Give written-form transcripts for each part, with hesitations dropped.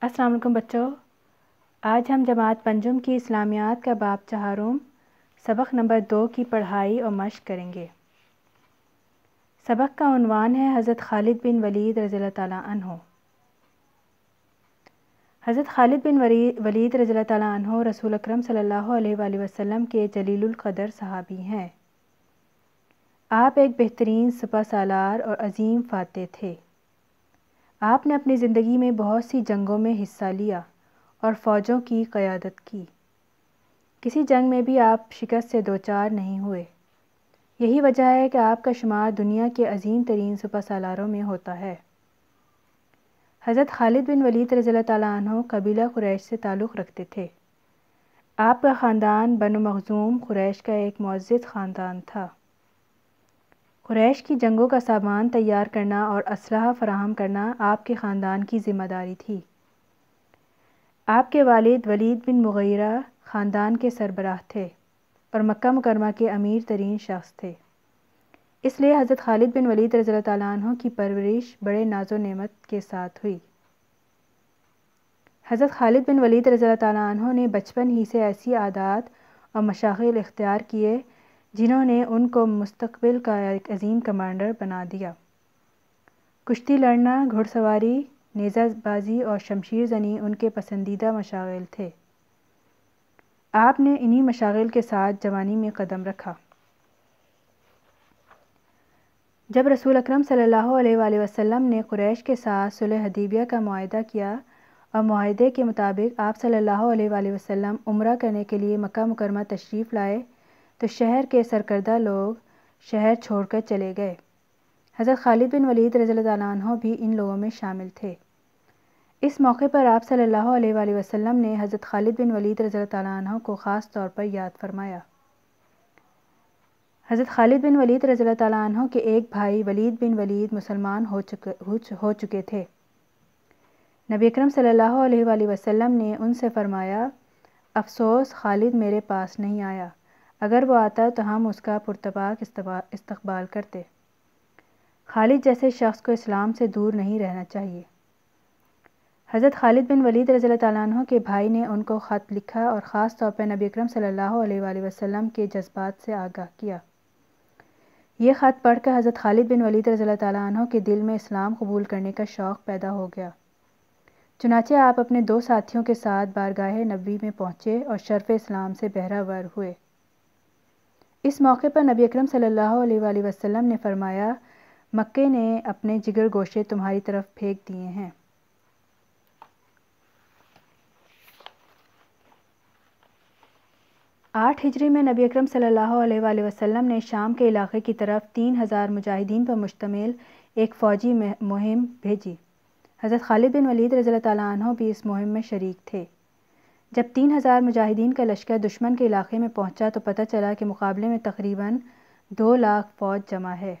السلام علیکم بچوں، آج ہم جماعت پنجم کی اسلامیات کا باب چہارم سبق نمبر 2 کی پڑھائی اور مشق کریں گے۔ سبق کا عنوان ہے حضرت خالد بن ولید رضی اللہ تعالیٰ عنہ۔ حضرت خالد بن ولید رضی اللہ تعالیٰ عنہ رسول اکرم صلی اللہ علیہ وآلہ وسلم کے جلیل القدر صحابی ہیں۔ آپ ایک بہترین سپہ سالار اور عظیم فاتح تھے۔ آپ نے اپنی زندگی میں بہت سی جنگوں میں حصہ لیا اور فوجوں کی قیادت کی۔ کسی جنگ میں بھی آپ شکست سے دوچار نہیں ہوئے۔ یہی وجہ ہے کہ آپ کا شمار دنیا کے عظیم ترین سپہ سالاروں میں ہوتا ہے۔ حضرت خالد بن ولید رضی اللہ تعالیٰ عنہ قبیلہ قریش سے تعلق رکھتے تھے۔ آپ کا خاندان بنو مخزوم قریش کا ایک معزز خاندان تھا۔ قریش کی جنگوں کا سامان تیار کرنا اور اسلحہ فراہم کرنا آپ کے خاندان کی ذمہ داری تھی۔ آپ کے والد ولید بن مغیرہ خاندان کے سربراہ تھے اور مکہ مکرمہ کے امیر ترین شخص تھے۔ اس لیے حضرت خالد بن ولید رضی اللہ تعالیٰ عنہ کی پرورش بڑے ناز و نعمت کے ساتھ ہوئی۔ حضرت خالد بن ولید رضی اللہ تعالیٰ عنہ نے بچپن ہی سے ایسی عادات اور مشاغل اختیار کیے جنہوں نے ان کو مستقبل کا ایک عظیم کمانڈر بنا دیا۔ کشتی لڑنا، گھڑ سواری، نیزہ بازی اور شمشیر زنی ان کے پسندیدہ مشاغل تھے۔ آپ نے انہی مشاغل کے ساتھ جوانی میں قدم رکھا۔ جب رسول اکرم صلی اللہ علیہ وآلہ وسلم نے قریش کے ساتھ صلح حدیبیہ کا معاہدہ کیا اور معاہدے کے مطابق آپ صلی اللہ علیہ وآلہ وسلم عمرہ کرنے کے لیے مکہ مکرمہ تشریف لائے تو شہر کے سرکردہ لوگ شہر چھوڑ کر چلے گئے۔ حضرت خالد بن ولید رضی اللہ عنہ بھی ان لوگوں میں شامل تھے۔ اس موقع پر آپ صلی اللہ علیہ وآلہ وسلم نے حضرت خالد بن ولید رضی اللہ عنہ کو خاص طور پر یاد فرمایا۔ حضرت خالد بن ولید رضی اللہ عنہ کے ایک بھائی ولید بن ولید مسلمان ہو چکے تھے۔ نبی اکرم صلی اللہ علیہ وآلہ وسلم نے ان سے فرمایا، افسوس خالد میرے پاس نہیں آیا، اگر وہ آتا تو ہم اس کا پرتپاک استقبال کرتے۔ خالد جیسے شخص کو اسلام سے دور نہیں رہنا چاہیے۔ حضرت خالد بن ولید رضی اللہ عنہ کے بھائی نے ان کو خط لکھا اور خاص طور پر نبی اکرم صلی اللہ علیہ وآلہ وسلم کے جذبات سے آگاہ کیا۔ یہ خط پڑھ کر حضرت خالد بن ولید رضی اللہ عنہ کے دل میں اسلام قبول کرنے کا شوق پیدا ہو گیا۔ چنانچہ آپ اپنے 2 ساتھیوں کے ساتھ بارگاہ نبوی میں پہنچے اور شرف اسلام سے بہرہ ور ہوئے۔ اس موقع پر نبی اکرم صلی اللہ علیہ وآلہ وسلم نے فرمایا، مکے نے اپنے جگر گوشے تمہاری طرف پھینک دیے ہیں۔ آٹھ ہجری میں نبی اکرم صلی اللہ علیہ وآلہ وسلم نے شام کے علاقے کی طرف 3000 مجاہدین پر مشتمل ایک فوجی مہم بھیجی۔ حضرت خالد بن ولید رضی اللہ عنہ بھی اس مہم میں شریک تھے۔ جب 3000 مجاہدین کا لشکر دشمن کے علاقے میں پہنچا تو پتہ چلا کہ مقابلے میں تقریباً 2 لاکھ فوج جمع ہے۔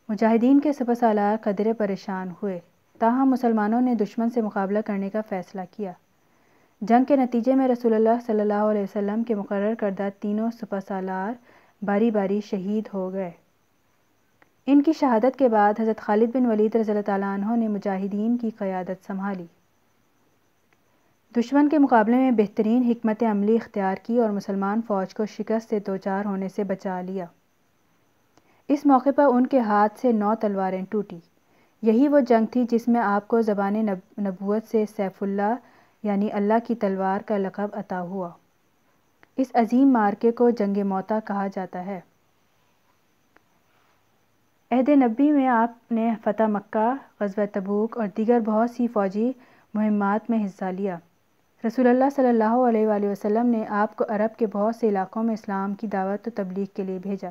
مجاہدین کے سپہ سالار قدرے پریشان ہوئے، تاہم مسلمانوں نے دشمن سے مقابلہ کرنے کا فیصلہ کیا۔ جنگ کے نتیجے میں رسول اللہ صلی اللہ علیہ وسلم کے مقرر کردہ تینوں سپہ سالار باری باری شہید ہو گئے۔ ان کی شہادت کے بعد حضرت خالد بن ولید رضی اللہ عنہ نے مجاہدین کی قیادت سنبھالی، دشمن کے مقابلے میں بہترین حکمت عملی اختیار کی اور مسلمان فوج کو شکست سے دوچار ہونے سے بچا لیا۔ اس موقع پر ان کے ہاتھ سے 9 تلواریں ٹوٹی۔ یہی وہ جنگ تھی جس میں آپ کو زبان نبوت سے سیف اللہ یعنی اللہ کی تلوار کا لقب عطا ہوا۔ اس عظیم معرکے کو جنگ موتا کہا جاتا ہے۔ عہد نبوی میں آپ نے فتح مکہ، غزوہ تبوک اور دیگر بہت سی فوجی مہمات میں حصہ لیا۔ رسول اللہ صلی اللہ علیہ وآلہ وسلم نے آپ کو عرب کے بہت سے علاقوں میں اسلام کی دعوت و تبلیغ کے لیے بھیجا۔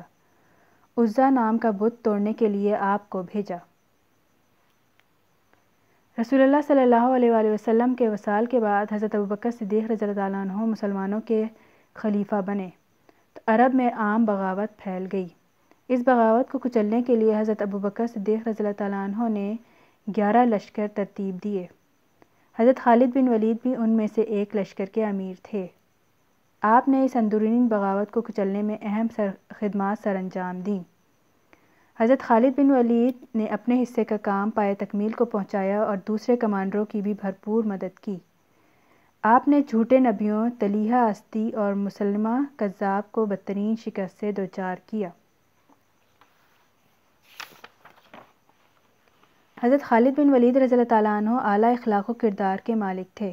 عزا نام کا بت توڑنے کے لیے آپ کو بھیجا۔ رسول اللہ صلی اللہ علیہ وآلہ وسلم کے وصال کے بعد حضرت ابوبکر صدیق رضی اللہ عنہ مسلمانوں کے خلیفہ بنے تو عرب میں عام بغاوت پھیل گئی۔ اس بغاوت کو کچلنے کے لیے حضرت ابوبکر صدیق رضی اللہ عنہ نے 11 لشکر ترتیب دیے۔ حضرت خالد بن ولید بھی ان میں سے ایک لشکر کے امیر تھے۔ آپ نے اس اندرونی بغاوت کو کچلنے میں اہم خدمات سر انجام دیں۔ حضرت خالد بن ولید نے اپنے حصے کا کام پائے تکمیل کو پہنچایا اور دوسرے کمانڈروں کی بھی بھرپور مدد کی۔ آپ نے جھوٹے نبیوں طلیحہ اسدی اور مسلمہ کذاب کو بدترین شکست سے دوچار کیا۔ حضرت خالد بن ولید رضی اللہ تعالیٰ عنہ اعلیٰ اخلاق و کردار کے مالک تھے۔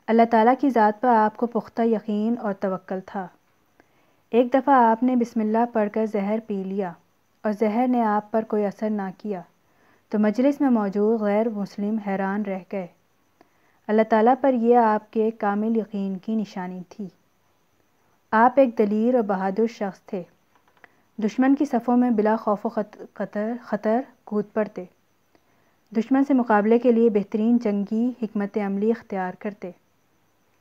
اللہ تعالیٰ کی ذات پر آپ کو پختہ یقین اور توکل تھا۔ ایک دفعہ آپ نے بسم اللہ پڑھ کر زہر پی لیا اور زہر نے آپ پر کوئی اثر نہ کیا تو مجلس میں موجود غیر مسلم حیران رہ گئے۔ اللہ تعالیٰ پر یہ آپ کے کامل یقین کی نشانی تھی۔ آپ ایک دلیر اور بہادر شخص تھے۔ دشمن کی صفوں میں بلا خوف و خطر کود پڑتے، دشمن سے مقابلے کے لیے بہترین جنگی حکمت عملی اختیار کرتے۔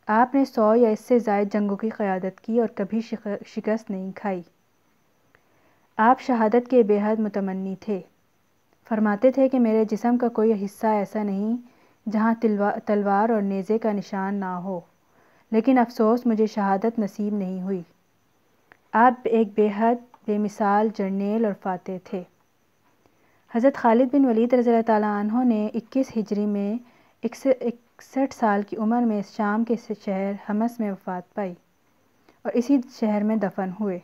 آپ نے 100 یا اس سے زائد جنگوں کی قیادت کی اور کبھی شکست نہیں کھائی۔ آپ شہادت کے بے حد متمنی تھے۔ فرماتے تھے کہ میرے جسم کا کوئی حصہ ایسا نہیں جہاں تلوار اور نیزے کا نشان نہ ہو، لیکن افسوس مجھے شہادت نصیب نہیں ہوئی۔ آپ ایک بے حد بے مثال جرنیل اور فاتح تھے۔ حضرت خالد بن ولید رضی اللہ تعالیٰ عنہ نے 21 ہجری میں 61 سال کی عمر میں شام کے شہر حمص میں وفات پائی اور اسی شہر میں دفن ہوئے۔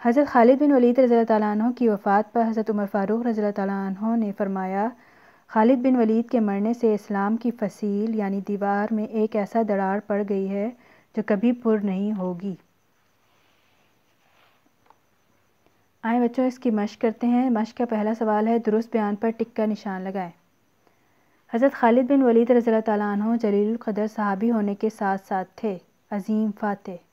حضرت خالد بن ولید رضی اللہ تعالیٰ عنہ کی وفات پر حضرت عمر فاروق رضی اللہ تعالیٰ عنہ نے فرمایا، خالد بن ولید کے مرنے سے اسلام کی فصیل یعنی دیوار میں ایک ایسا دراڑ پڑ گئی ہے جو کبھی پر نہیں ہوگی۔ آئیں بچوں اس کی مشق کرتے ہیں۔ مشق کا پہلا سوال ہے، درست بیان پر ٹک کا نشان لگائیں۔ حضرت خالد بن ولید رضی اللہ تعالیٰ عنہ جلیل القدر صحابی ہونے کے ساتھ ساتھ تھے عظیم فاتح۔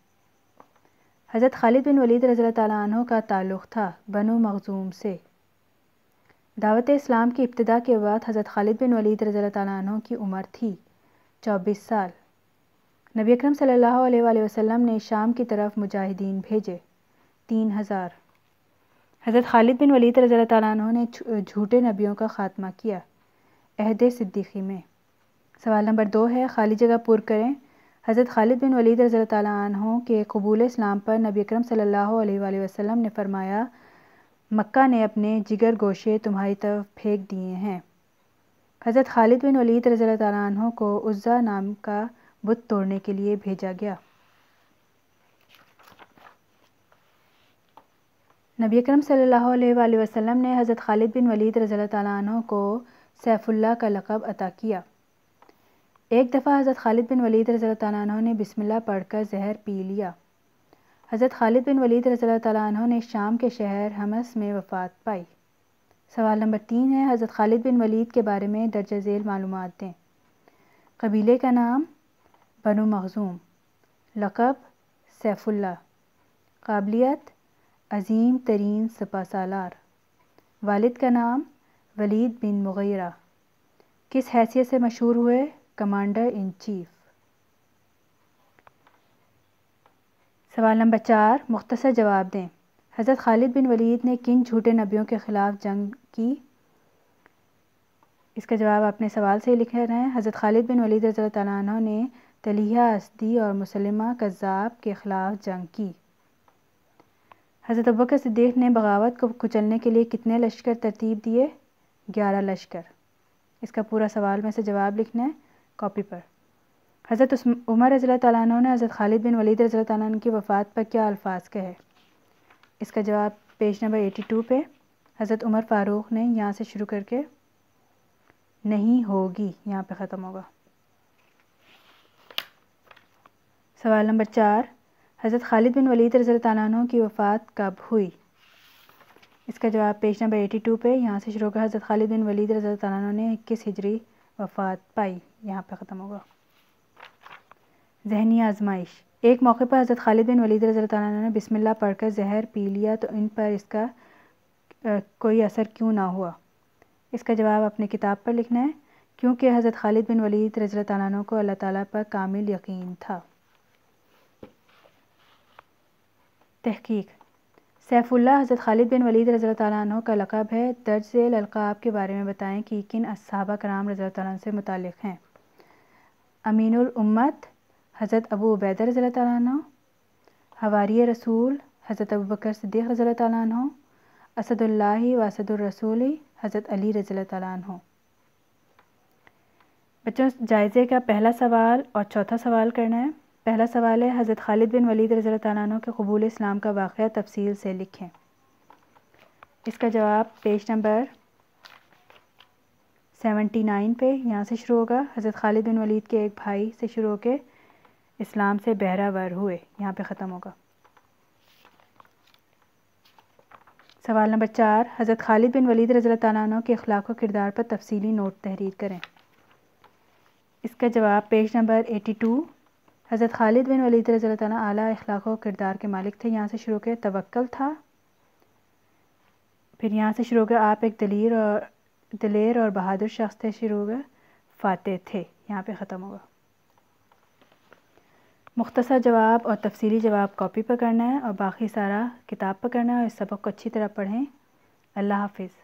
حضرت خالد بن ولید رضی اللہ تعالیٰ عنہ کا تعلق تھا بنو مخزوم سے۔ دعوت اسلام کی ابتدا کے بعد حضرت خالد بن ولید رضی اللہ تعالیٰ عنہ کی عمر تھی 24 سال۔ نبی اکرم صلی اللہ علیہ وآلہ وسلم نے شام کی طرف مجاہدین بھیجے 3000۔ حضرت خالد بن ولید رضی اللہ تعالیٰ عنہ نے جھوٹے نبیوں کا خاتمہ کیا عہد صدیقی میں۔ سوال نمبر 2 ہے، خالی جگہ پر کریں۔ حضرت خالد بن ولید رضی اللہ تعالیٰ عنہ کے قبول اسلام پر نبی اکرم صلی اللہ علیہ وآلہ وسلم نے فرمایا، مکہ نے اپنے جگر گوشے تمہاری طرف پھینک دیے ہیں۔ حضرت خالد بن ولید رضی اللہ تعالیٰ عنہ کو عزا نام کا بت توڑنے کے لیے بھیجا گیا۔ نبی اکرم صلی اللہ علیہ وآلہ وسلم نے حضرت خالد بن ولید رضی اللہ تعالیٰ عنہ کو سیف اللہ کا لقب عطا کیا۔ ایک دفعہ حضرت خالد بن ولید رضی اللہ تعالیٰ عنہ نے بسم اللہ پڑھ کر زہر پی لیا۔ حضرت خالد بن ولید رضی اللہ تعالیٰ عنہ نے شام کے شہر حمص میں وفات پائی۔ سوال نمبر 3 ہے، حضرت خالد بن ولید کے بارے میں درج ذیل معلومات دیں۔ قبیلے کا نام بنو مخزوم، لقب سیف اللہ، قابلیت عظیم ترین سپہ سالار، والد کا نام ولید بن مغیرہ، کس حیثیت سے مشہور ہوئے؟ Commander in chief. سوال نمبر 4 مختصر جواب دیں۔ حضرت خالد بن ولید نے کن جھوٹے نبیوں کے خلاف جنگ کی؟ اس کا جواب اپنے سوال سے ہی لکھنا ہے۔ حضرت خالد بن ولید رضی اللہ تعالیٰ عنہ نے طلیحہ اسدی اور مسلمہ کذاب کے خلاف جنگ کی۔ حضرت ابوبکر صدیق نے بغاوت کو کچلنے کے لیے کتنے لشکر ترتیب دیے؟ 11 لشکر۔ اس کا پورا سوال میں سے جواب لکھنا ہے کاپی پر۔ حضرت عمر رضی اللہ تعالیٰ عنہ نے حضرت خالد بن ولید رضی اللہ تعالیٰ عنہ کی وفات پر کیا الفاظ کہے؟ اس کا جواب پیج نمبر 82 پہ۔ حضرت عمر فاروق نے یہاں سے شروع کر کے نہیں ہوگی یہاں پہ ختم ہوگا۔ سوال نمبر 4 حضرت خالد بن ولید رضی اللہ تعالیٰ عنہ کی وفات کب ہوئی؟ اس کا جواب پیج نمبر 82 پہ، یہاں سے شروع کر حضرت خالد بن ولید رضی اللہ تعالیٰ عنہ نے 21 ہجری وفات پائی، یہاں پہ ختم ہوگا۔ ذہنی آزمائش۔ ایک موقع پر حضرت خالد بن ولید رضی اللہ تعالیٰ عنہ نے بسم اللہ پڑھ کر زہر پی لیا تو ان پر اس کا کوئی اثر کیوں نہ ہوا؟ اس کا جواب اپنے کتاب پر لکھنا ہے، کیونکہ حضرت خالد بن ولید رضی اللہ تعالیٰ عنہ کو اللہ تعالیٰ پر کامل یقین تھا۔ تحقیق۔ سیف اللہ حضرت خالد بن ولید رضی اللہ تعالیٰ عنہ کا لقب ہے۔ درج ذیل القاب کے بارے میں بتائیں کہ کن صحابہ کرام رضی اللہ تعالیٰ عنہ سے متعلق ہیں؟ امین الامت حضرت ابو عبیدہ رضی اللہ تعالیٰ عنہ، حواری رسول حضرت ابوبکر صدیق رضی اللہ تعالیٰ عنہ، اسد اللہ و اسد الرسول حضرت علی رضی اللہ تعالیٰ عنہ۔ بچوں جائزے کا پہلا سوال اور چوتھا سوال کرنا ہے۔ پہلا سوال ہے حضرت خالد بن ولید رضی اللہ تعالیٰ عنہ کے قبول اسلام کا واقعہ تفصیل سے لکھیں۔ اس کا جواب پیج نمبر 79 پہ یہاں سے شروع ہوگا۔ حضرت خالد بن ولید کے ایک بھائی سے شروع ہو کے اسلام سے بہرہ ور ہوئے، یہاں پہ ختم ہوگا۔ سوال نمبر 4، حضرت خالد بن ولید رضی اللہ تعالیٰ عنہ کے اخلاق و کردار پر تفصیلی نوٹ تحریر کریں۔ اس کا جواب پیج نمبر 82۔ حضرت خالد بن ولید رضی اللہ تعالیٰ اعلیٰ اخلاق و کردار کے مالک تھے، یہاں سے شروع کے توکل تھا، پھر یہاں سے شروع کے آپ ایک دلیر اور بہادر شخص تھے، شروع کے فاتح تھے، یہاں پہ ختم ہوگا۔ مختصر جواب اور تفصیلی جواب کاپی پر کرنا ہے اور باقی سارا کتاب پر کرنا ہے، اور اس سبق کو اچھی طرح پڑھیں۔ اللہ حافظ۔